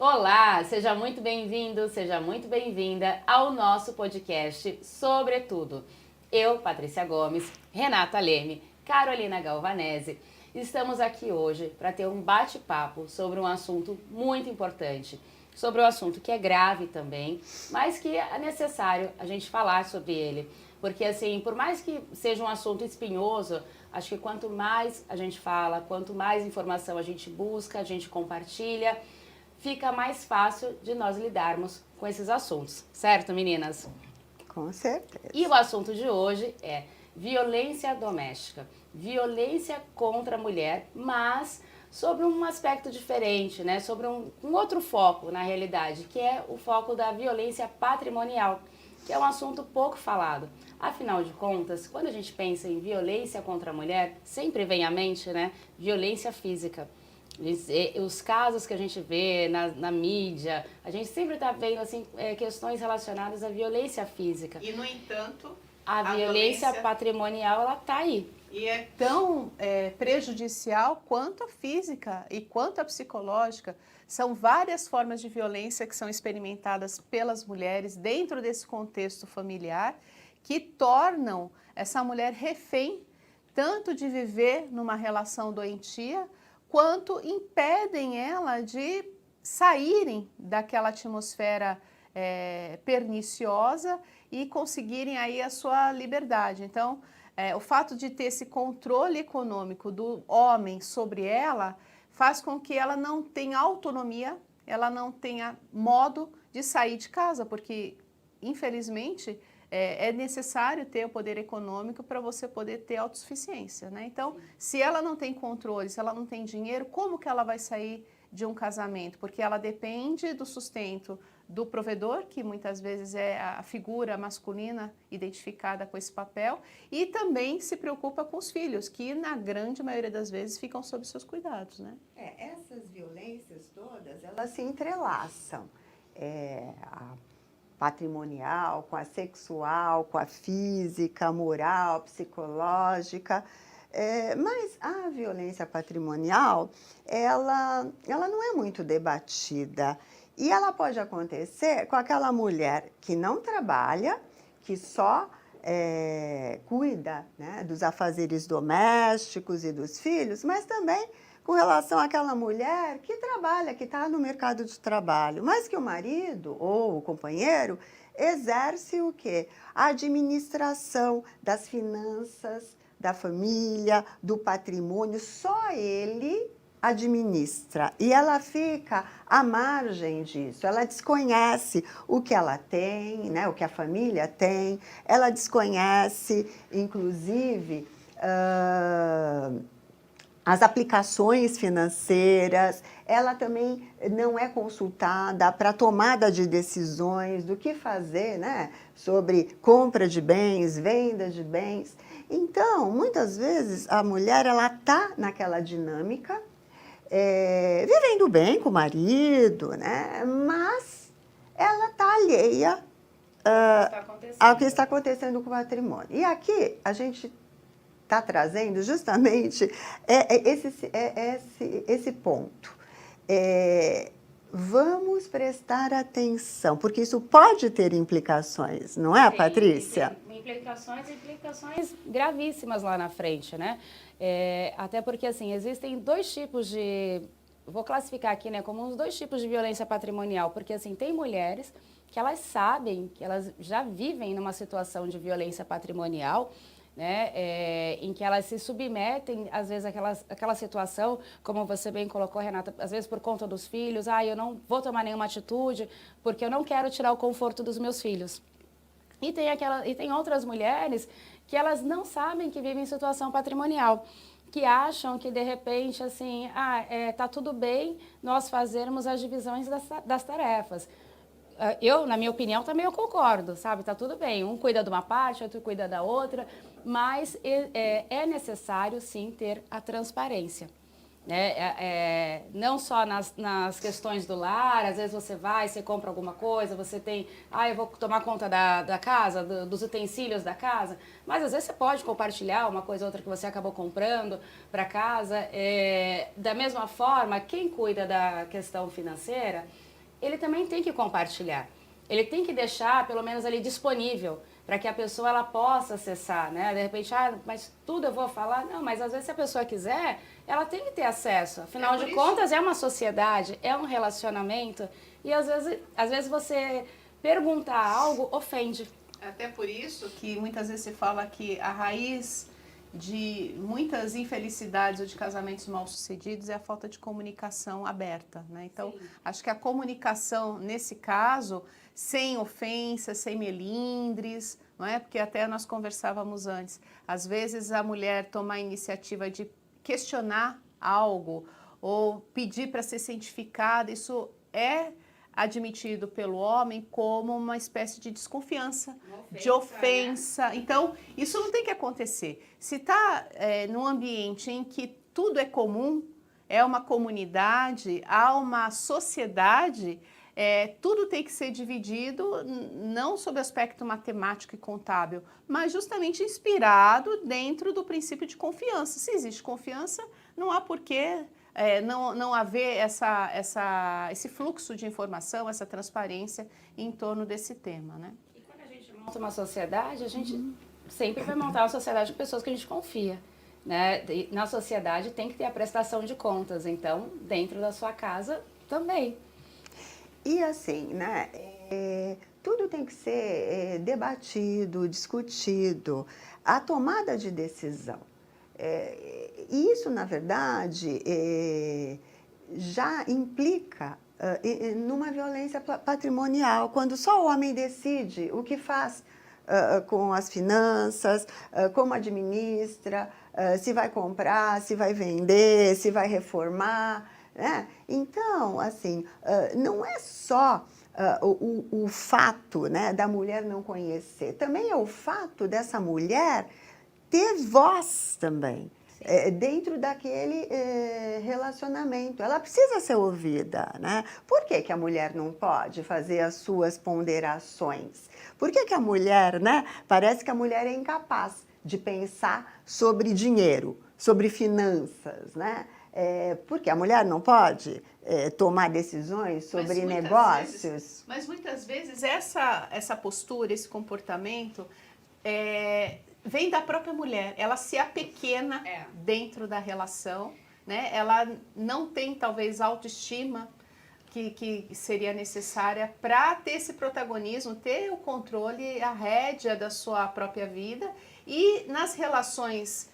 Olá, seja muito bem-vindo, seja muito bem-vinda ao nosso podcast Sobretudo. Eu, Patrícia Gomes, Renata Leme, Carolina Galvanese, estamos aqui hoje para ter um bate-papo sobre um assunto muito importante, sobre um assunto que é grave também, mas que é necessário a gente falar sobre ele. Porque assim, por mais que seja um assunto espinhoso, acho que quanto mais a gente fala, quanto mais informação a gente busca, a gente compartilha, fica mais fácil de nós lidarmos com esses assuntos, certo, meninas? Com certeza. E o assunto de hoje é violência doméstica, violência contra a mulher, mas sobre um aspecto diferente, né? Sobre um outro foco, na realidade, que é o foco da violência patrimonial, que é um assunto pouco falado. Afinal de contas, quando a gente pensa em violência contra a mulher, sempre vem à mente, né? Violência física. Os casos que a gente vê na mídia, a gente sempre está vendo assim, questões relacionadas à violência física. E, no entanto, A violência patrimonial, ela está aí. E é Tão prejudicial quanto a física e quanto a psicológica. São várias formas de violência que são experimentadas pelas mulheres dentro desse contexto familiar que tornam essa mulher refém tanto de viver numa relação doentia, quanto impedem ela de saírem daquela atmosfera perniciosa e conseguirem aí a sua liberdade. Então, o fato de ter esse controle econômico do homem sobre ela faz com que ela não tenha autonomia, ela não tenha modo de sair de casa, porque, infelizmente, é necessário ter o poder econômico para você poder ter autossuficiência, né? Então, se ela não tem controle, se ela não tem dinheiro, como que ela vai sair de um casamento? Porque ela depende do sustento do provedor, que muitas vezes é a figura masculina identificada com esse papel, e também se preocupa com os filhos, que na grande maioria das vezes ficam sob seus cuidados, né? Essas violências todas, elas se entrelaçam. A patrimonial, com a sexual, com a física, moral, psicológica. Mas a violência patrimonial, ela não é muito debatida. E ela pode acontecer com aquela mulher que não trabalha, que só cuida, né, dos afazeres domésticos e dos filhos, mas também com relação àquela mulher que trabalha, que está no mercado de trabalho, mas que o marido ou o companheiro exerce o quê? A administração das finanças, da família, do patrimônio, só ele administra. E ela fica à margem disso, ela desconhece o que ela tem, né, o que a família tem, ela desconhece, inclusive, as aplicações financeiras, ela também não é consultada para tomada de decisões do que fazer, né, sobre compra de bens, venda de bens. Então, muitas vezes, a mulher está naquela dinâmica, vivendo bem com o marido, né, mas ela está alheia ao que está acontecendo com o patrimônio. E aqui a gente está trazendo justamente esse ponto. Vamos prestar atenção, porque isso pode ter implicações, não é, Patrícia? Tem implicações gravíssimas lá na frente, né? Até porque, assim, existem dois tipos de... Vou classificar aqui, né, como uns dois tipos de violência patrimonial, porque, assim, tem mulheres que elas sabem que elas já vivem numa situação de violência patrimonial, né, em que elas se submetem, às vezes, àquela situação, como você bem colocou, Renata, às vezes por conta dos filhos, eu não vou tomar nenhuma atitude porque eu não quero tirar o conforto dos meus filhos. E tem outras mulheres que elas não sabem que vivem em situação patrimonial, que acham que, de repente, assim, tá tudo bem nós fazermos as divisões das tarefas. Eu, na minha opinião, também eu concordo, sabe? Tá tudo bem, um cuida de uma parte, outro cuida da outra, mas é necessário, sim, ter a transparência, né? Não só nas questões do lar, às vezes você compra alguma coisa, você tem, eu vou tomar conta da casa, dos utensílios da casa, mas às vezes você pode compartilhar uma coisa ou outra que você acabou comprando para casa. Da mesma forma, quem cuida da questão financeira, ele também tem que compartilhar. Ele tem que deixar, pelo menos ali, disponível para que a pessoa ela possa acessar, né? De repente, mas tudo eu vou falar? Não, mas às vezes se a pessoa quiser, ela tem que ter acesso. Afinal de contas, é uma sociedade, é um relacionamento e às vezes você perguntar algo ofende. Até por isso que muitas vezes se fala que a raiz de muitas infelicidades ou de casamentos mal sucedidos é a falta de comunicação aberta, né? Então, sim, acho que a comunicação, nesse caso, sem ofensa, sem melindres, não é? Porque até nós conversávamos antes, às vezes a mulher toma a iniciativa de questionar algo ou pedir para ser cientificada, isso é admitido pelo homem como uma espécie de desconfiança, de ofensa. Né? Então, isso não tem que acontecer. Se está num ambiente em que tudo é comum, é uma comunidade, há uma sociedade, tudo tem que ser dividido, não sob aspecto matemático e contábil, mas justamente inspirado dentro do princípio de confiança. Se existe confiança, não há porquê não haver esse fluxo de informação, essa transparência em torno desse tema, né? E quando a gente monta uma sociedade, a gente sempre vai montar uma sociedade com pessoas que a gente confia, né? E na sociedade tem que ter a prestação de contas, então dentro da sua casa também. E assim, né? Tudo tem que ser debatido, discutido. A tomada de decisão. E isso, na verdade, já implica numa violência patrimonial, quando só o homem decide o que faz com as finanças, como administra, se vai comprar, se vai vender, se vai reformar, né? Então, assim, não é só o fato, né, da mulher não conhecer, também é o fato dessa mulher ter voz também, dentro daquele relacionamento. Ela precisa ser ouvida, né? Por que que a mulher não pode fazer as suas ponderações? Por que que a mulher, né? Parece que a mulher é incapaz de pensar sobre dinheiro, sobre finanças, né? Porque a mulher não pode tomar decisões sobre negócios. Mas muitas vezes essa postura, esse comportamento vem da própria mulher. Ela se apequena dentro da relação, né? Ela não tem talvez autoestima que seria necessária para ter esse protagonismo, ter o controle, a rédea da sua própria vida. E nas relações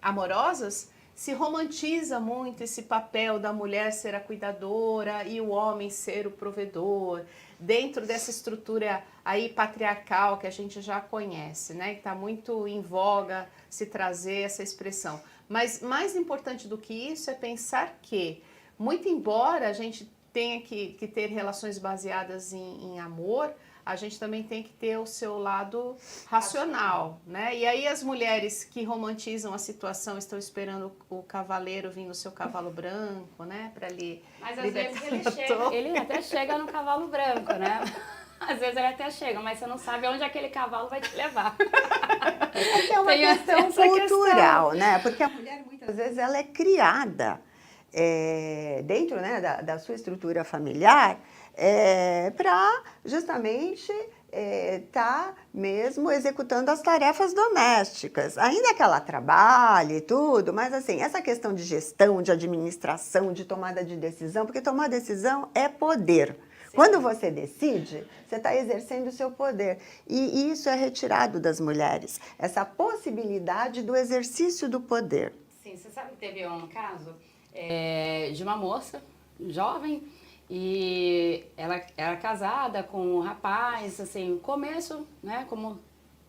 amorosas se romantiza muito esse papel da mulher ser a cuidadora e o homem ser o provedor, dentro dessa estrutura aí patriarcal que a gente já conhece, né? Que está muito em voga se trazer essa expressão. Mas mais importante do que isso é pensar que, muito embora a gente tenha que ter relações baseadas em amor, a gente também tem que ter o seu lado racional, né? E aí as mulheres que romantizam a situação estão esperando o cavaleiro vir no seu cavalo branco, né? Para lhe Mas às vezes ele até chega no cavalo branco, né? Às vezes ele até chega, mas você não sabe onde aquele cavalo vai te levar. É uma questão cultural, né? Porque a mulher muitas vezes ela é criada dentro, né, da sua estrutura familiar, para justamente estar mesmo executando as tarefas domésticas. Ainda que ela trabalhe e tudo, mas assim, essa questão de gestão, de administração, de tomada de decisão, porque tomar decisão é poder. Sim. Quando você decide, você está exercendo o seu poder. E isso é retirado das mulheres, essa possibilidade do exercício do poder. Sim, você sabe que teve um caso de uma moça jovem, e ela era casada com um rapaz, assim, começo, né, como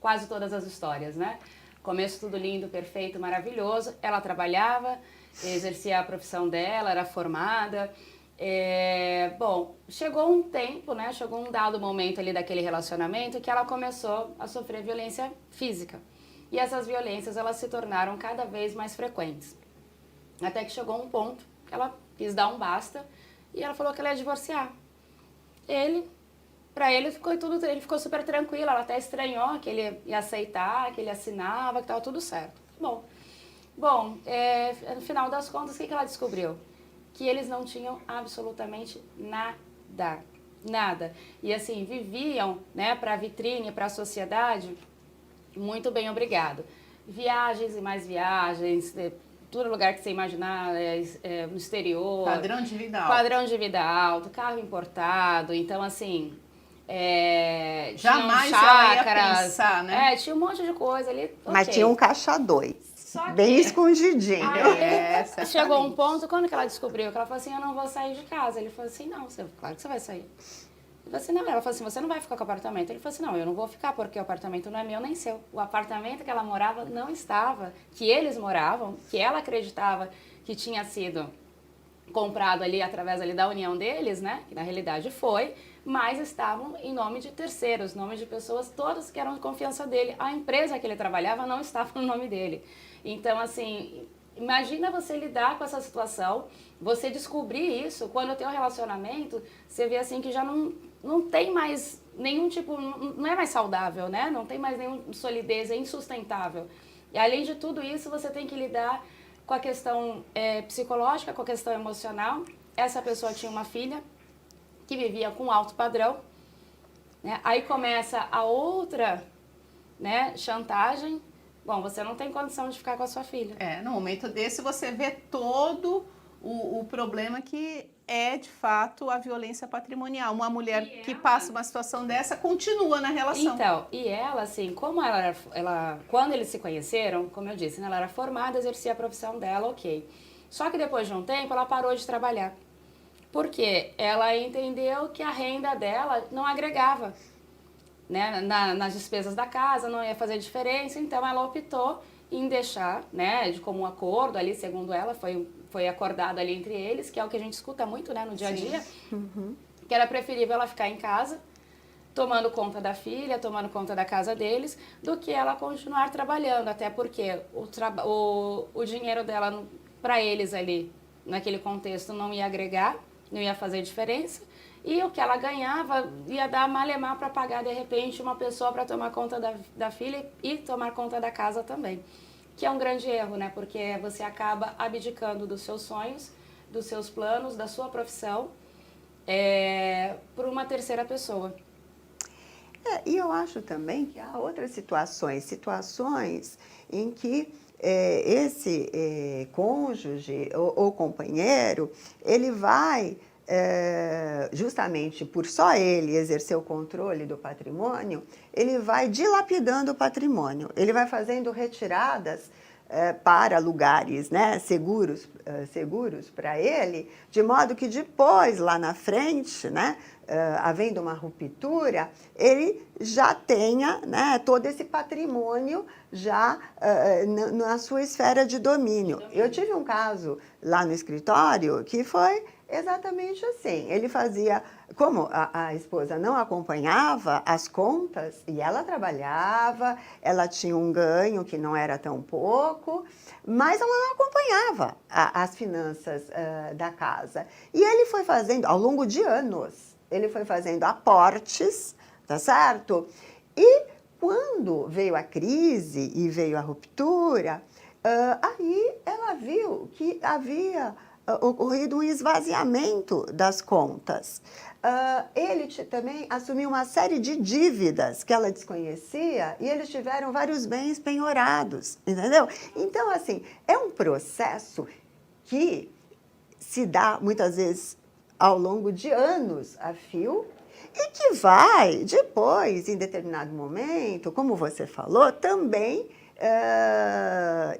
quase todas as histórias, né? Começo tudo lindo, perfeito, maravilhoso. Ela trabalhava, exercia a profissão dela, era formada. Bom, chegou um tempo, né, chegou um dado momento ali daquele relacionamento que ela começou a sofrer violência física. E essas violências, elas se tornaram cada vez mais frequentes. Até que chegou um ponto que ela quis dar um basta e ela falou que ela ia divorciar. Pra ele ele ficou super tranquilo, ela até estranhou que ele ia aceitar, que ele assinava, que estava tudo certo. Bom, no final das contas, o que ela descobriu? Que eles não tinham absolutamente nada nada. E assim, viviam, né, para a vitrine, para a sociedade, muito bem, obrigado. Viagens e mais viagens, todo lugar que você imaginar, no exterior. Padrão de vida alto. Padrão de vida alto, carro importado, então assim... Jamais tinham ela ia chácaras, pensar, né? tinha um monte de coisa ali. Mas ok. tinha um caixa 2, Só bem que- escondidinho. Certamente. Chegou um ponto, quando que ela descobriu? Que ela falou assim, eu não vou sair de casa. Ele falou assim, não, claro que você vai sair. Ele falou assim, não. Ela falou assim, você não vai ficar com o apartamento. Ele falou assim, não, eu não vou ficar porque o apartamento não é meu nem seu. O apartamento que ela morava não estava, que eles moravam, que ela acreditava que tinha sido comprado ali através ali da união deles, né? Que na realidade foi, mas estavam em nome de terceiros, nome de pessoas todas que eram de confiança dele. A empresa que ele trabalhava não estava no nome dele. Então, assim, imagina você lidar com essa situação, você descobrir isso, quando o teu relacionamento, você vê assim que já não tem mais nenhum tipo, não é mais saudável, né? Não tem mais nenhuma solidez, é insustentável. E além de tudo isso, você tem que lidar com a questão psicológica, com a questão emocional. Essa pessoa tinha uma filha que vivia com alto padrão, né? Aí começa a outra, né, chantagem. Bom, você não tem condição de ficar com a sua filha. No momento desse você vê todo o problema que é, de fato, a violência patrimonial. Uma mulher que passa uma situação dessa continua na relação. Então, e ela, assim, como ela quando eles se conheceram, como eu disse, né, ela era formada, exercia a profissão dela, ok. Só que depois de um tempo, ela parou de trabalhar. Porque ela entendeu que a renda dela não agregava, né, nas despesas da casa, não ia fazer diferença, então ela optou em deixar, né, de comum acordo ali, segundo ela, foi acordado ali entre eles, que é o que a gente escuta muito, né, no dia a dia, que era preferível ela ficar em casa, tomando conta da filha, tomando conta da casa deles, do que ela continuar trabalhando, até porque o dinheiro dela, para eles ali, naquele contexto, não ia agregar, não ia fazer diferença, e o que ela ganhava ia dar malemar para pagar, de repente, uma pessoa para tomar conta da filha e tomar conta da casa também. Que é um grande erro, né? Porque você acaba abdicando dos seus sonhos, dos seus planos, da sua profissão, por uma terceira pessoa. E eu acho também que há outras situações em que esse cônjuge ou companheiro, ele vai, justamente por só ele exercer o controle do patrimônio, ele vai dilapidando o patrimônio, ele vai fazendo retiradas para lugares, né, seguros para ele, de modo que depois, lá na frente, né, havendo uma ruptura, ele já tenha, né, todo esse patrimônio já na sua esfera de domínio. Eu tive um caso lá no escritório que foi exatamente assim. Ele fazia, como a esposa não acompanhava as contas, e ela trabalhava, ela tinha um ganho que não era tão pouco, mas ela não acompanhava as finanças da casa. E ele foi fazendo, ao longo de anos, ele foi fazendo aportes, tá certo? E quando veio a crise e veio a ruptura, aí ela viu que havia ocorrido um esvaziamento das contas. Ele também assumiu uma série de dívidas que ela desconhecia e eles tiveram vários bens penhorados, entendeu? Então, assim, é um processo que se dá muitas vezes ao longo de anos a fio e que vai depois, em determinado momento, como você falou, também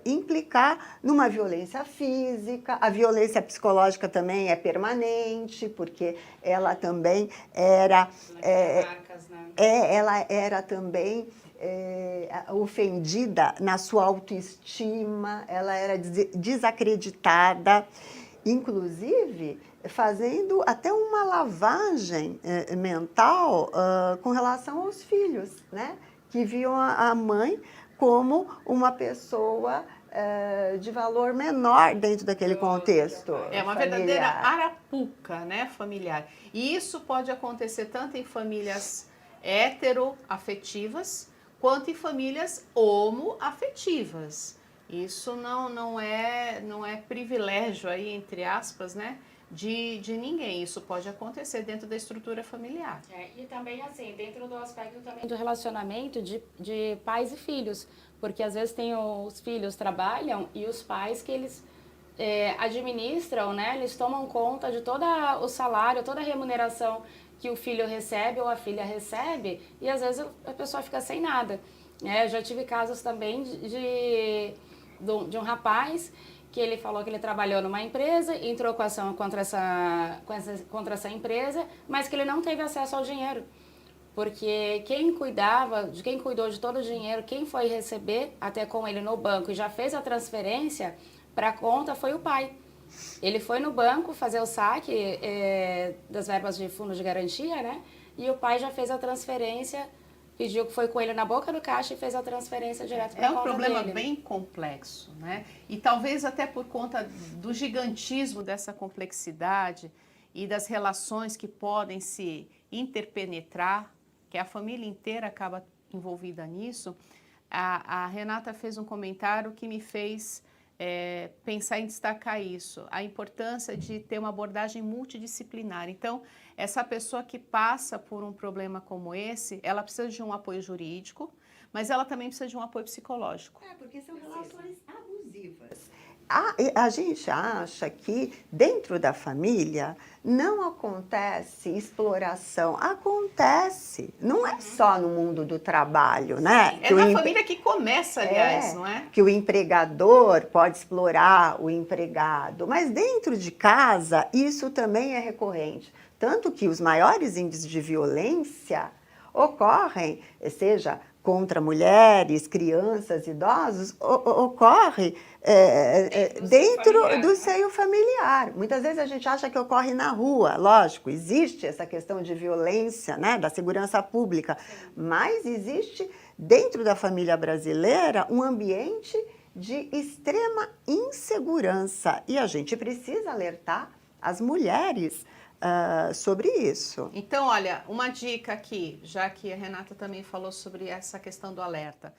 implicar numa violência física. A violência psicológica também é permanente, porque ela também era... ela era também ofendida na sua autoestima, ela era desacreditada, inclusive fazendo até uma lavagem mental com relação aos filhos, né? Que viam a mãe como uma pessoa de valor menor dentro daquele contexto. É uma verdadeira arapuca, né, familiar. E isso pode acontecer tanto em famílias heteroafetivas quanto em famílias homoafetivas. Isso não é privilégio aí, entre aspas, né, de ninguém. Isso pode acontecer dentro da estrutura familiar. E também, assim, dentro do aspecto também do relacionamento de pais e filhos, porque às vezes tem os filhos trabalham e os pais que eles administram, né, eles tomam conta de todo o salário, toda a remuneração que o filho recebe ou a filha recebe, e às vezes a pessoa fica sem nada. Eu já tive casos também de um rapaz que ele falou que ele trabalhou numa empresa, entrou com ação contra essa empresa, mas que ele não teve acesso ao dinheiro. Porque quem cuidou de todo o dinheiro, quem foi receber até com ele no banco e já fez a transferência para a conta foi o pai. Ele foi no banco fazer o saque das verbas de fundo de garantia, né? E o pai já fez a transferência, pediu que foi com ele na boca do caixa e fez a transferência direto para a conta dele. É um problema bem complexo, né? E talvez até por conta do gigantismo dessa complexidade e das relações que podem se interpenetrar, que a família inteira acaba envolvida nisso, a Renata fez um comentário que me fez pensar em destacar isso, a importância de ter uma abordagem multidisciplinar. Então, essa pessoa que passa por um problema como esse, ela precisa de um apoio jurídico, mas ela também precisa de um apoio psicológico. Porque são relações abusivas. A gente acha que dentro da família não acontece exploração. Acontece. Não é só no mundo do trabalho, né? É na família que começa, aliás, não é? Que o empregador pode explorar o empregado. Mas dentro de casa, isso também é recorrente. Tanto que os maiores índices de violência ocorrem, seja contra mulheres, crianças, idosos, ocorre dentro do seio familiar. Muitas vezes a gente acha que ocorre na rua, lógico, existe essa questão de violência, né, da segurança pública, mas existe dentro da família brasileira um ambiente de extrema insegurança e a gente precisa alertar as mulheres sobre isso. Então, olha, uma dica aqui, já que a Renata também falou sobre essa questão do alerta.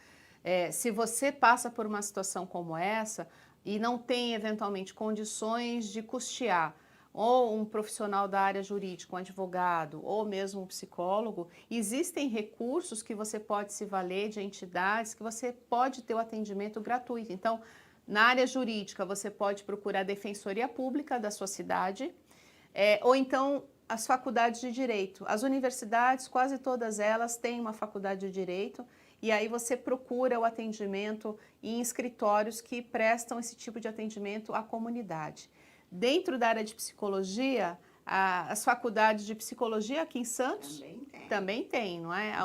Se você passa por uma situação como essa e não tem, eventualmente, condições de custear ou um profissional da área jurídica, um advogado ou mesmo um psicólogo, existem recursos que você pode se valer de entidades que você pode ter o atendimento gratuito. Então, na área jurídica, você pode procurar a Defensoria Pública da sua cidade, ou então as faculdades de direito. As universidades, quase todas elas, têm uma faculdade de direito e aí você procura o atendimento em escritórios que prestam esse tipo de atendimento à comunidade. Dentro da área de psicologia, as faculdades de psicologia aqui em Santos também tem, não é? A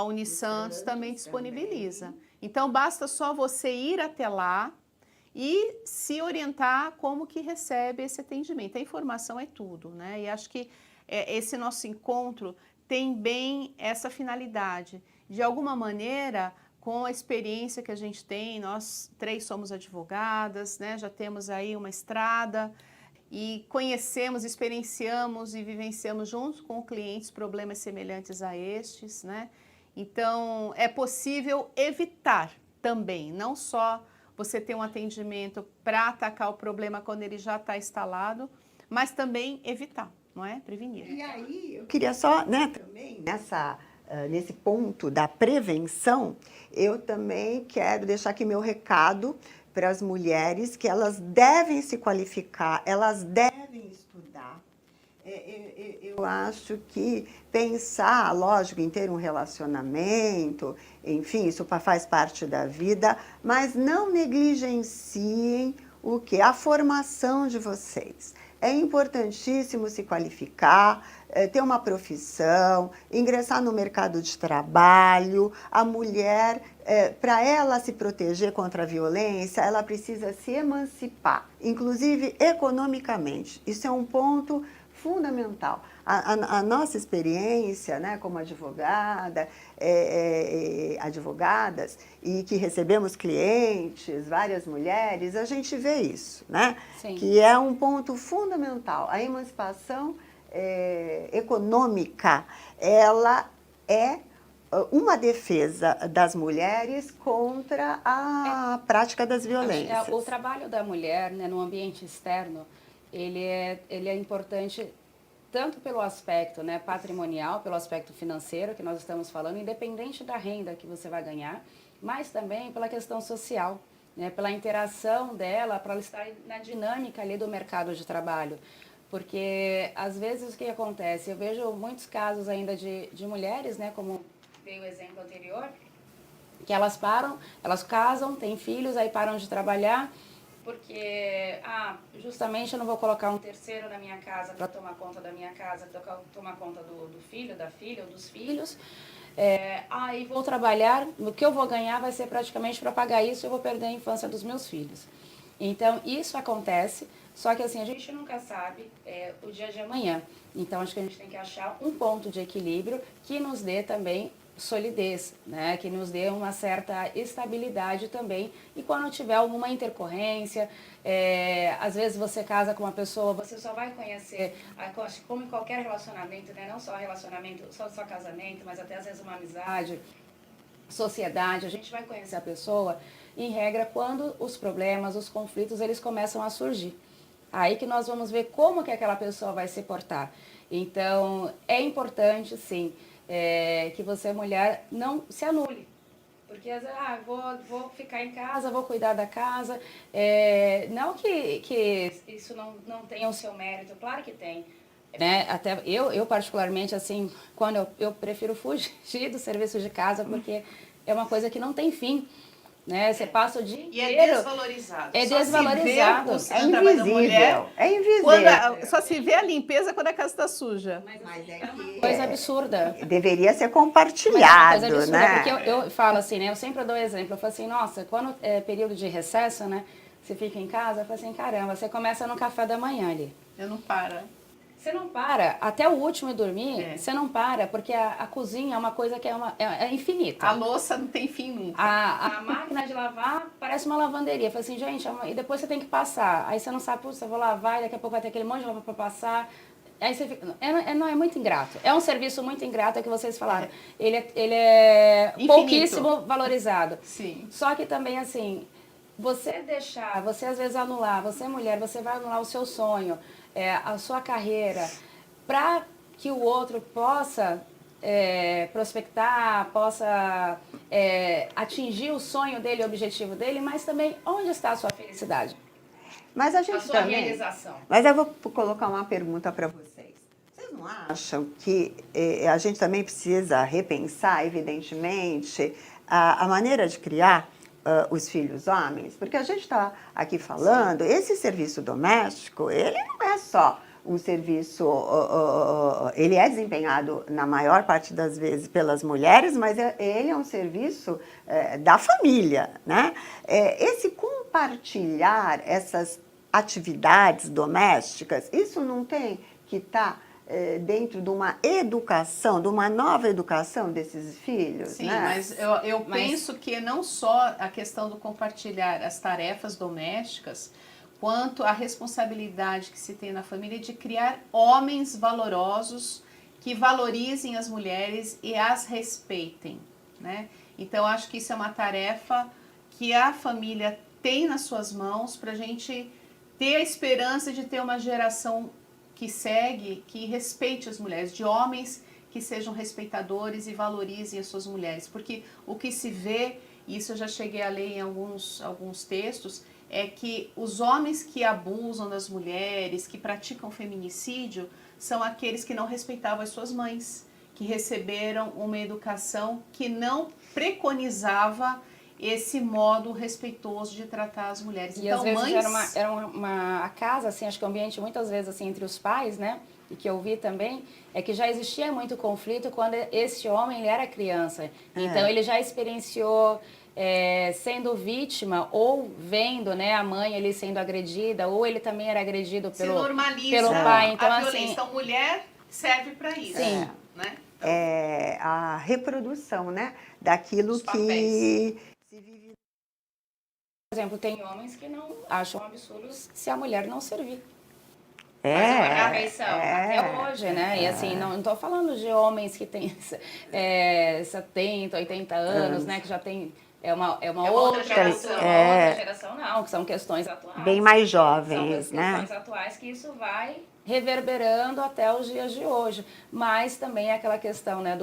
Unisantos também disponibiliza. Então, basta só você ir até lá e se orientar como que recebe esse atendimento. A informação é tudo, né? E acho que esse nosso encontro tem bem essa finalidade. De alguma maneira, com a experiência que a gente tem, nós 3 somos advogadas, né? Já temos aí uma estrada e conhecemos, experienciamos e vivenciamos junto com clientes problemas semelhantes a estes, né? Então, é possível evitar também, não só você ter um atendimento para atacar o problema quando ele já está instalado, mas também evitar, não é? Prevenir. E aí, eu queria só, né, também nesse ponto da prevenção, eu também quero deixar aqui meu recado para as mulheres que elas devem se qualificar, elas devem estudar. Eu acho que pensar, lógico, em ter um relacionamento, enfim, isso faz parte da vida, mas não negligenciem o quê? A formação de vocês. É importantíssimo se qualificar, ter uma profissão, ingressar no mercado de trabalho. A mulher, para ela se proteger contra a violência, ela precisa se emancipar, inclusive economicamente. Isso é um ponto fundamental. A nossa experiência, né, como advogadas, e que recebemos clientes, várias mulheres, a gente vê isso, né? Sim. Que é um ponto fundamental. A emancipação econômica, ela é uma defesa das mulheres contra a prática das violências. O trabalho da mulher, né, no ambiente externo, ele é importante tanto pelo aspecto, né, patrimonial, pelo aspecto financeiro que nós estamos falando, independente da renda que você vai ganhar, mas também pela questão social, né, pela interação dela, para ela estar na dinâmica ali do mercado de trabalho. Porque, às vezes, o que acontece? Eu vejo muitos casos ainda de mulheres, né, como veio o exemplo anterior, que elas casam, têm filhos, aí param de trabalhar, porque, justamente eu não vou colocar um terceiro na minha casa para tomar conta da minha casa, tomar conta do filho, da filha ou dos filhos. Aí vou trabalhar, o que eu vou ganhar vai ser praticamente para pagar isso, eu vou perder a infância dos meus filhos. Então, isso acontece, só que assim, a gente nunca sabe o dia de amanhã. Então, acho que a gente tem que achar um ponto de equilíbrio que nos dê também solidez, né? Que nos dê uma certa estabilidade também. E quando tiver alguma intercorrência, às vezes você casa com uma pessoa, você só vai conhecer, como em qualquer relacionamento, né? Não só relacionamento, só casamento, mas até às vezes uma amizade, sociedade, a gente vai conhecer a pessoa, em regra, quando os problemas, os conflitos, eles começam a surgir. Aí que nós vamos ver como que aquela pessoa vai se portar. Então, é importante, sim, que você, mulher, não se anule. Porque, às vezes, vou ficar em casa, vou cuidar da casa. Não que isso não tenha o seu mérito, claro que tem. Né? Até eu particularmente, assim, quando eu prefiro fugir do serviço de casa, porque é uma coisa que não tem fim. Né? Você passa o dia inteiro... E é desvalorizado. É desvalorizado. É invisível. É invisível. Só se vê a limpeza quando a casa está suja. Mas é uma coisa absurda. Deveria ser Mas é uma compartilhado, coisa absurda, né? porque eu falo assim, né? Eu sempre dou exemplo. Eu falo assim, nossa, quando é período de recesso, né? Você fica em casa, eu falo assim, caramba, você começa no café da manhã ali. Eu não paro. Você não para, até o último ir dormir, você não para, porque a cozinha é uma coisa que é infinita. A louça não tem fim nunca. A máquina de lavar parece uma lavanderia. Fala assim, gente, e depois você tem que passar. Aí você não sabe, putz, eu vou lavar e daqui a pouco vai ter aquele monte de roupa para passar. Aí você fica... Não, é muito ingrato. É um serviço muito ingrato, é que vocês falaram. Ele é pouquíssimo valorizado. Sim. Só que também, assim, você às vezes anular, você mulher, você vai anular o seu sonho, a sua carreira, para que o outro possa prospectar, possa atingir o sonho dele, o objetivo dele, mas também onde está a sua felicidade? Mas a gente A sua também... realização. Mas eu vou colocar uma pergunta para vocês. Vocês não acham que a gente também precisa repensar, evidentemente, a maneira de criar os filhos homens? Porque a gente está aqui falando, esse serviço doméstico, ele não é só um serviço, ele é desempenhado na maior parte das vezes pelas mulheres, mas ele é um serviço da família, né? Esse compartilhar essas atividades domésticas, isso não tem que estar dentro de uma educação, de uma nova educação desses filhos, Sim, né? mas eu penso que não só a questão do compartilhar as tarefas domésticas, quanto a responsabilidade que se tem na família de criar homens valorosos que valorizem as mulheres e as respeitem, né? Então, acho que isso é uma tarefa que a família tem nas suas mãos para a gente ter a esperança de ter uma geração que segue, que respeite as mulheres, de homens que sejam respeitadores e valorizem as suas mulheres. Porque o que se vê, e isso eu já cheguei a ler em alguns textos, é que os homens que abusam das mulheres, que praticam feminicídio, são aqueles que não respeitavam as suas mães, que receberam uma educação que não preconizava esse modo respeitoso de tratar as mulheres. E então, às vezes era uma casa, assim, acho que o ambiente muitas vezes assim entre os pais, né? E que eu vi também, é que já existia muito conflito quando esse homem ele era criança. Então ele já experienciou sendo vítima ou vendo, né, a mãe ele sendo agredida, ou ele também era agredido pelo pai. Então, a violência. Então, mulher serve para isso. Sim. Né? Então, a reprodução, né, daquilo que se vive. Por exemplo, tem homens que não acham absurdos se a mulher não servir. Faz uma refeição, até hoje, né? E assim, não estou falando de homens que têm 70, 80 anos, né? Que já tem... É uma outra geração, outra geração, não, que são questões atuais. Bem mais jovens, são né? questões atuais que isso vai reverberando até os dias de hoje. Mas também é aquela questão, né?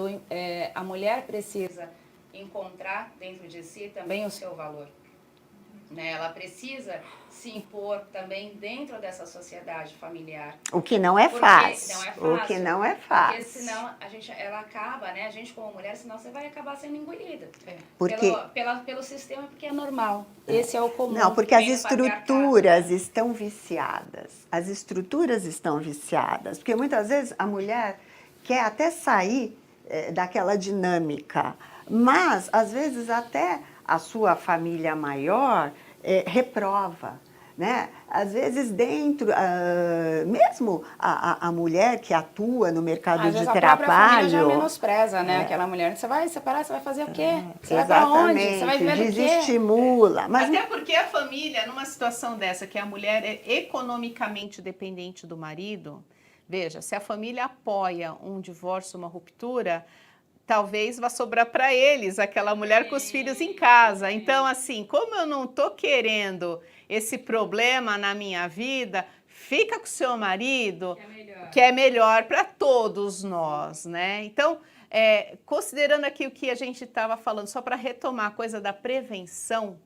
A mulher precisa encontrar dentro de si também o seu valor. Né? Ela precisa se impor também dentro dessa sociedade familiar. O que não é fácil. Não é fácil. O que não é fácil. Porque senão ela acaba, né? A gente como mulher, senão você vai acabar sendo engolida. Porque... Pelo sistema, porque é normal. Esse é o comum. Não, porque as estruturas estão viciadas. As estruturas estão viciadas. Porque muitas vezes a mulher quer até sair daquela dinâmica, mas às vezes até a sua família maior reprova, né? Às vezes dentro, mesmo a mulher que atua no mercado às de vezes a trabalho... própria família já menospreza, né? Aquela mulher, você vai separar, você vai fazer o quê? Você vai pra onde? Você vai viver do quê? Desestimula. Mas até porque a família, numa situação dessa, que a mulher é economicamente dependente do marido, veja, se a família apoia um divórcio, uma ruptura... talvez vá sobrar para eles, aquela mulher com os filhos em casa. Então, assim, como eu não estou querendo esse problema na minha vida, fica com o seu marido, que é melhor para todos nós, né? Então, considerando aqui o que a gente estava falando, só para retomar a coisa da prevenção,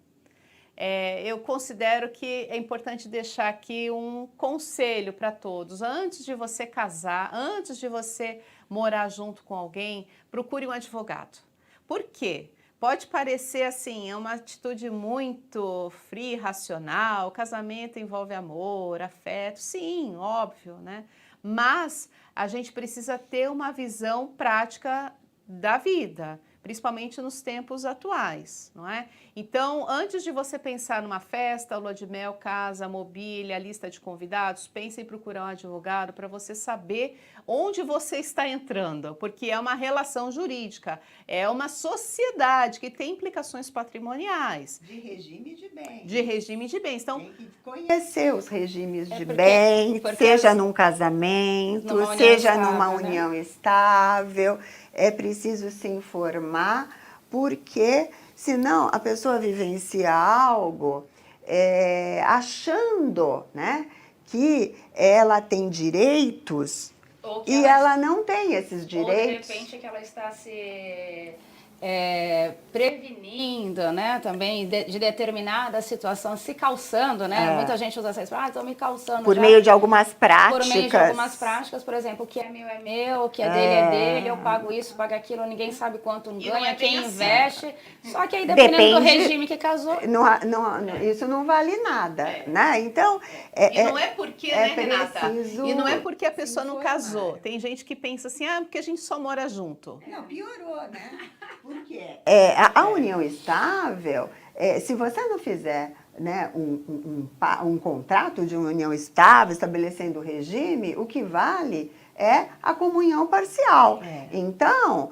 eu considero que é importante deixar aqui um conselho para todos. Antes de você casar, antes de você morar junto com alguém, procure um advogado. Por quê? Pode parecer assim, é uma atitude muito fria, racional, casamento envolve amor, afeto, sim, óbvio, né? Mas a gente precisa ter uma visão prática da vida, principalmente nos tempos atuais, não é? Então, antes de você pensar numa festa, lua de mel, casa, mobília, lista de convidados, pense em procurar um advogado para você saber onde você está entrando, porque é uma relação jurídica, é uma sociedade que tem implicações patrimoniais. De regime de bens. De regime de bens. Então, tem que conhecer os regimes de bens, seja num casamento, seja numa união estável. É preciso se informar, porque senão a pessoa vivencia algo achando, né, que ela tem direitos e ela não tem esses direitos. Ou de repente que ela está se prevenindo, né, também de determinada situação, se calçando, né? Muita gente usa essa expressão, estou me calçando. Por meio de algumas práticas. Por meio de algumas práticas, por exemplo, o que é meu, o que é dele, eu pago isso, pago aquilo, ninguém sabe quanto ganha, quem investe. Só que aí, dependendo do regime que casou... isso não vale nada, né? Então... E não é porque, né, Renata? E não é porque a pessoa não casou. Tem gente que pensa assim, porque a gente só mora junto. Não, piorou, né? Por quê? A união estável, se você não fizer, né, um contrato de união estável, estabelecendo o regime, o que vale é a comunhão parcial. Então,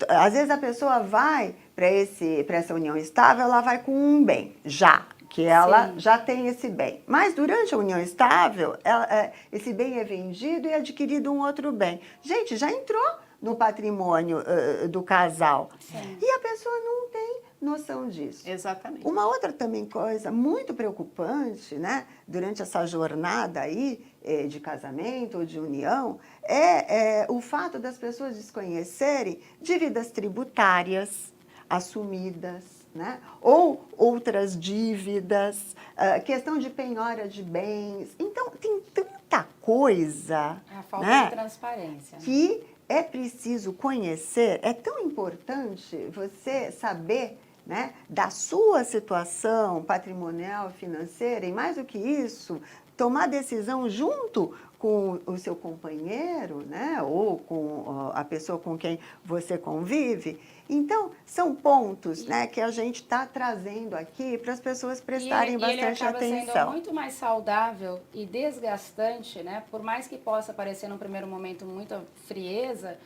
às vezes a pessoa vai para essa união estável, ela vai com um bem, que ela já tem esse bem. Mas durante a união estável, esse bem é vendido e é adquirido um outro bem. Gente, já entrou no patrimônio do casal. Sim. E a pessoa não tem noção disso. Exatamente. Uma outra também coisa muito preocupante, né, durante essa jornada aí de casamento ou de união, é o fato das pessoas desconhecerem dívidas tributárias assumidas, né, ou outras dívidas, questão de penhora de bens. Então, tem tanta coisa, A falta de transparência. Que é preciso conhecer, é tão importante você saber, né, da sua situação patrimonial, financeira, e mais do que isso, tomar decisão junto com o seu companheiro, né, ou com a pessoa com quem você convive. Então, são pontos, né, que a gente está trazendo aqui para as pessoas prestarem bastante atenção. Ele acaba sendo muito mais saudável e desgastante, né, por mais que possa parecer num primeiro momento muita frieza,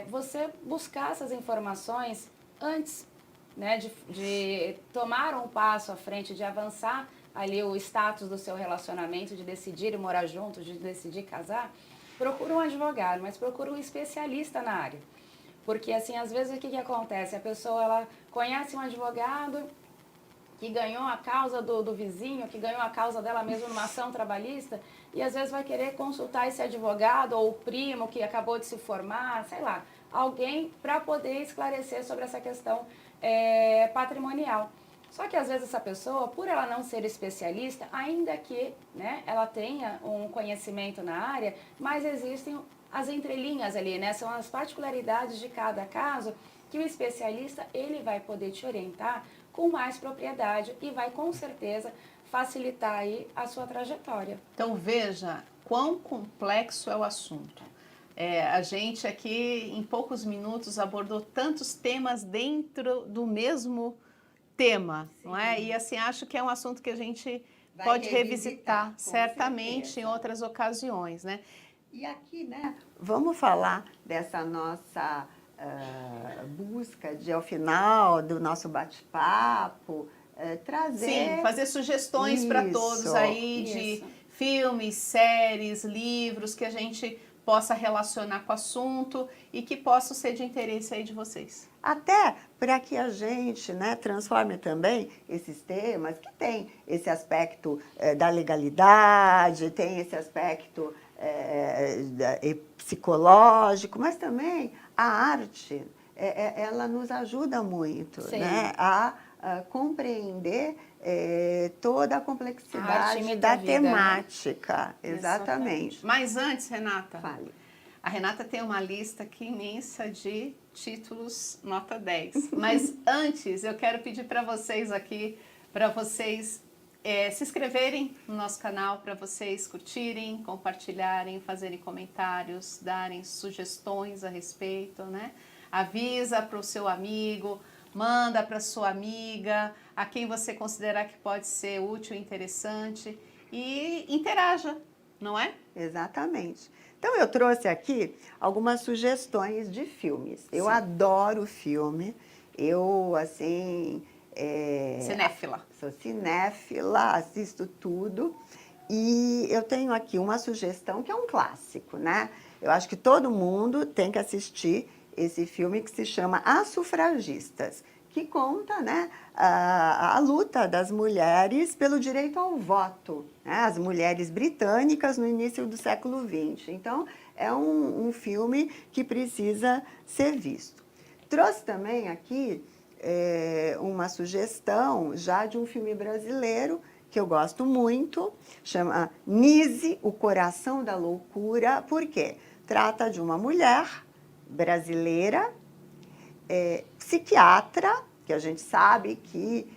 você buscar essas informações antes, né, de tomar um passo à frente, de avançar ali o status do seu relacionamento, de decidir morar junto, de decidir casar, procura um advogado, mas procura um especialista na área. Porque, assim, às vezes o que acontece? A pessoa, ela conhece um advogado que ganhou a causa do vizinho, que ganhou a causa dela mesma numa ação trabalhista, e às vezes vai querer consultar esse advogado ou o primo que acabou de se formar, sei lá, alguém para poder esclarecer sobre essa questão patrimonial. Só que às vezes essa pessoa, por ela não ser especialista, ainda que, né, ela tenha um conhecimento na área, mas existem as entrelinhas ali, né, são as particularidades de cada caso que o especialista ele vai poder te orientar com mais propriedade e vai com certeza facilitar aí a sua trajetória. Então veja quão complexo é o assunto. A gente aqui em poucos minutos abordou tantos temas dentro do mesmo tema, sim, não é? E assim, acho que é um assunto que a gente pode revisitar certamente certeza. Em outras ocasiões, né? E aqui, né, vamos falar dessa nossa busca de, ao final do nosso bate-papo, trazer... Sim, fazer sugestões para todos aí de filmes, séries, livros que a gente possa relacionar com o assunto e que possam ser de interesse aí de vocês. Até para que a gente, né, transforme também esses temas que tem esse aspecto da legalidade, tem esse aspecto psicológico, mas também a arte, ela nos ajuda muito, né, a compreender toda a complexidade da temática. Né? Exatamente. Mas antes, Renata, fale. A Renata tem uma lista aqui imensa de títulos nota 10. Mas antes, eu quero pedir para vocês aqui, para vocês se inscreverem no nosso canal, para vocês curtirem, compartilharem, fazerem comentários, darem sugestões a respeito, né? Avisa para o seu amigo, manda para sua amiga, a quem você considerar que pode ser útil e interessante e interaja, não é? Exatamente. Então eu trouxe aqui algumas sugestões de filmes. Eu adoro filme, eu assim... cinéfila. Sou cinéfila, assisto tudo e eu tenho aqui uma sugestão que é um clássico, né? Eu acho que todo mundo tem que assistir esse filme que se chama As Sufragistas, que conta, né, a luta das mulheres pelo direito ao voto, né, as mulheres britânicas no início do século XX. Então, é um filme que precisa ser visto. Trouxe também aqui uma sugestão já de um filme brasileiro que eu gosto muito, chama Nise, o Coração da Loucura. Por quê? Trata de uma mulher brasileira, psiquiatra, que a gente sabe que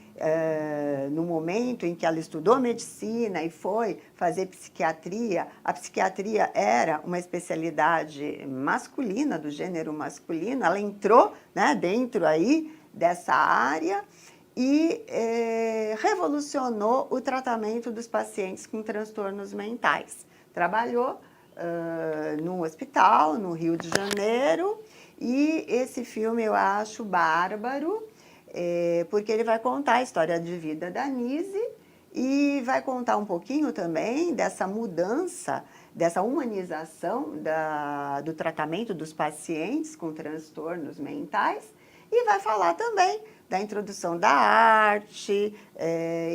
no momento em que ela estudou medicina e foi fazer psiquiatria, a psiquiatria era uma especialidade masculina, do gênero masculino, ela entrou, né, dentro aí dessa área e revolucionou o tratamento dos pacientes com transtornos mentais. Trabalhou num hospital, no Rio de Janeiro, e esse filme eu acho bárbaro, porque ele vai contar a história de vida da Nise e vai contar um pouquinho também dessa mudança, dessa humanização do tratamento dos pacientes com transtornos mentais e vai falar também da introdução da arte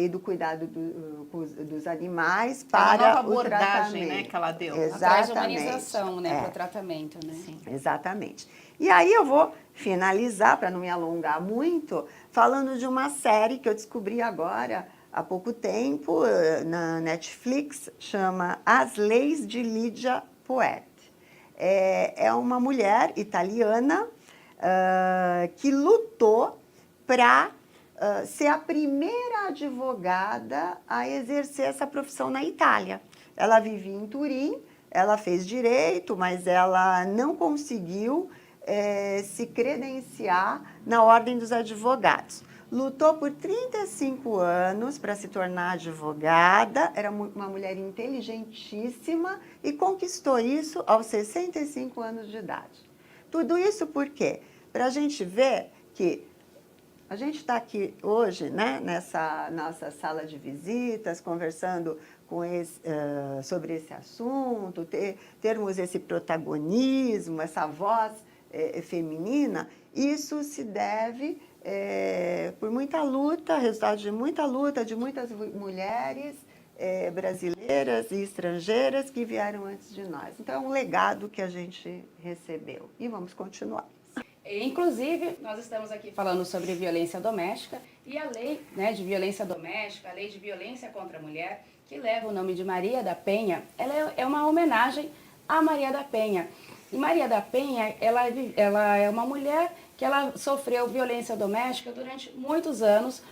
e do cuidado dos animais para a nova abordagem, né, que ela deu. Traz humanização, né, para o tratamento, né? Sim. Exatamente. E aí eu vou finalizar, para não me alongar muito, falando de uma série que eu descobri agora, há pouco tempo, na Netflix, chama As Leis de Lydia Poet. É uma mulher italiana que lutou para ser a primeira advogada a exercer essa profissão na Itália. Ela vivia em Turim, ela fez direito, mas ela não conseguiu se credenciar na Ordem dos Advogados. Lutou por 35 anos para se tornar advogada, era uma mulher inteligentíssima e conquistou isso aos 65 anos de idade. Tudo isso por quê? Para a gente ver que A gente está aqui hoje, né, nessa nossa sala de visitas, conversando sobre esse assunto, termos esse protagonismo, essa voz feminina. Isso se deve por muita luta, resultado de muitas mulheres brasileiras e estrangeiras que vieram antes de nós. Então, é um legado que a gente recebeu e vamos continuar. Inclusive, nós estamos aqui falando sobre violência doméstica e a lei, né, de violência doméstica, a lei de violência contra a mulher, que leva o nome de Maria da Penha, ela é uma homenagem a Maria da Penha. E Maria da Penha, ela é uma mulher que ela sofreu violência doméstica durante muitos anos,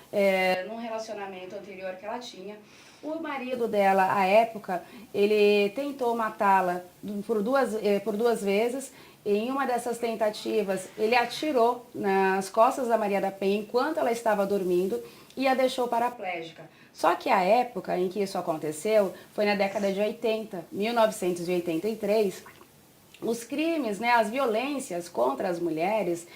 num relacionamento anterior que ela tinha. O marido dela, à época, ele tentou matá-la por duas vezes. Em uma dessas tentativas, ele atirou nas costas da Maria da Penha enquanto ela estava dormindo e a deixou paraplégica. Só que a época em que isso aconteceu foi na década de 80, 1983. Os crimes, né, as violências contra as mulheres,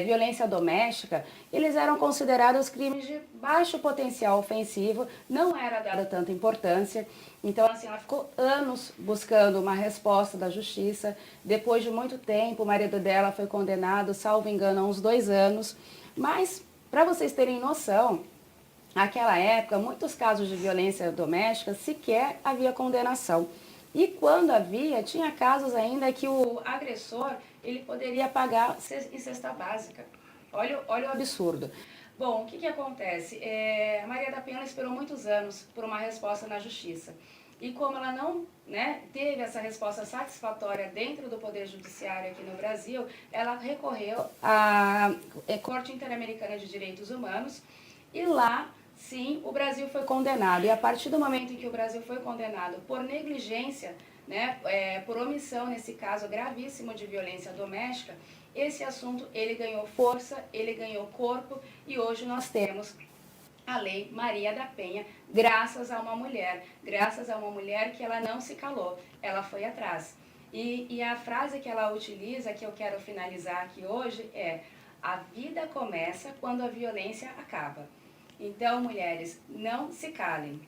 violência doméstica, eles eram considerados crimes de baixo potencial ofensivo, não era dada tanta importância. Então, assim, ela ficou anos buscando uma resposta da justiça. Depois de muito tempo, o marido dela foi condenado, salvo engano, a uns 2 anos. Mas, para vocês terem noção, naquela época, muitos casos de violência doméstica sequer havia condenação. E quando havia, tinha casos ainda que o agressor ele poderia pagar em cesta básica. Olha o absurdo. Bom, o que acontece? A Maria da Penha esperou muitos anos por uma resposta na justiça. E como ela não, né, teve essa resposta satisfatória dentro do Poder Judiciário aqui no Brasil, ela recorreu à Corte Interamericana de Direitos Humanos e lá, sim, o Brasil foi condenado. E a partir do momento em que o Brasil foi condenado por negligência, né, por omissão, nesse caso gravíssimo de violência doméstica, esse assunto ele ganhou força, ele ganhou corpo e hoje nós temos a Lei Maria da Penha, graças a uma mulher que ela não se calou, ela foi atrás. E a frase que ela utiliza, que eu quero finalizar aqui hoje, é: a vida começa quando a violência acaba. Então, mulheres, não se calem.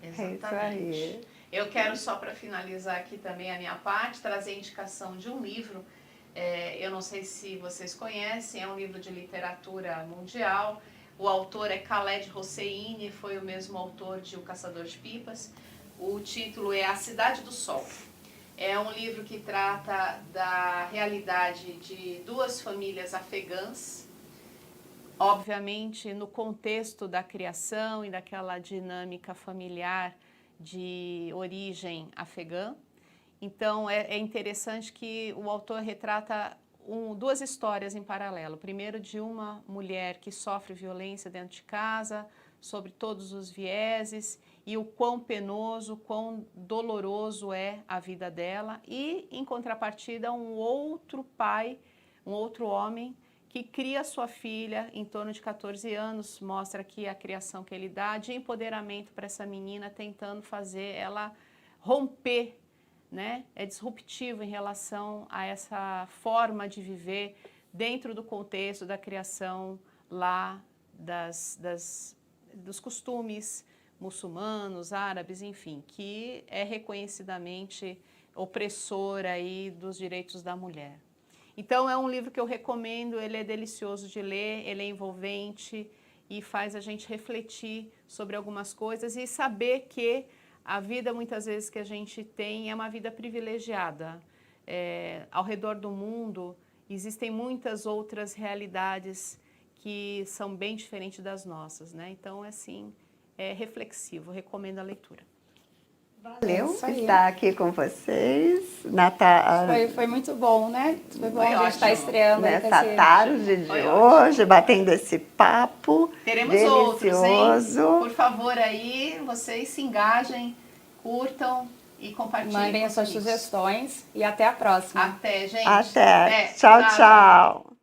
Exatamente. Eu quero, só para finalizar aqui também a minha parte, trazer a indicação de um livro. Eu não sei se vocês conhecem, é um livro de literatura mundial. O autor é Khaled Hosseini, foi o mesmo autor de O Caçador de Pipas. O título é A Cidade do Sol. É um livro que trata da realidade de 2 famílias afegãs, obviamente no contexto da criação e daquela dinâmica familiar de origem afegã. Então é interessante que o autor retrata 2 histórias em paralelo. Primeiro, de uma mulher que sofre violência dentro de casa, sobre todos os vieses, e o quão penoso, quão doloroso é a vida dela. E, em contrapartida, um outro pai, um outro homem, que cria sua filha em torno de 14 anos, mostra aqui a criação que ele dá, de empoderamento para essa menina, tentando fazer ela romper, né? É disruptivo em relação a essa forma de viver dentro do contexto da criação lá dos costumes muçulmanos, árabes, enfim, que é reconhecidamente opressor aí dos direitos da mulher. Então é um livro que eu recomendo, ele é delicioso de ler, ele é envolvente e faz a gente refletir sobre algumas coisas e saber que a vida, muitas vezes, que a gente tem é uma vida privilegiada. Ao redor do mundo, existem muitas outras realidades que são bem diferentes das nossas, né? Então, assim, é reflexivo, recomendo a leitura. Valeu estar aqui com vocês. Foi muito bom, né? Foi bom a gente estar estreando nessa tarde de hoje, batendo esse papo. Teremos delicioso. Outros, hein? Por favor, aí, vocês se engajem, curtam e compartilhem. Mandem as suas sugestões e até a próxima. Até, gente. Até. Tchau, tchau.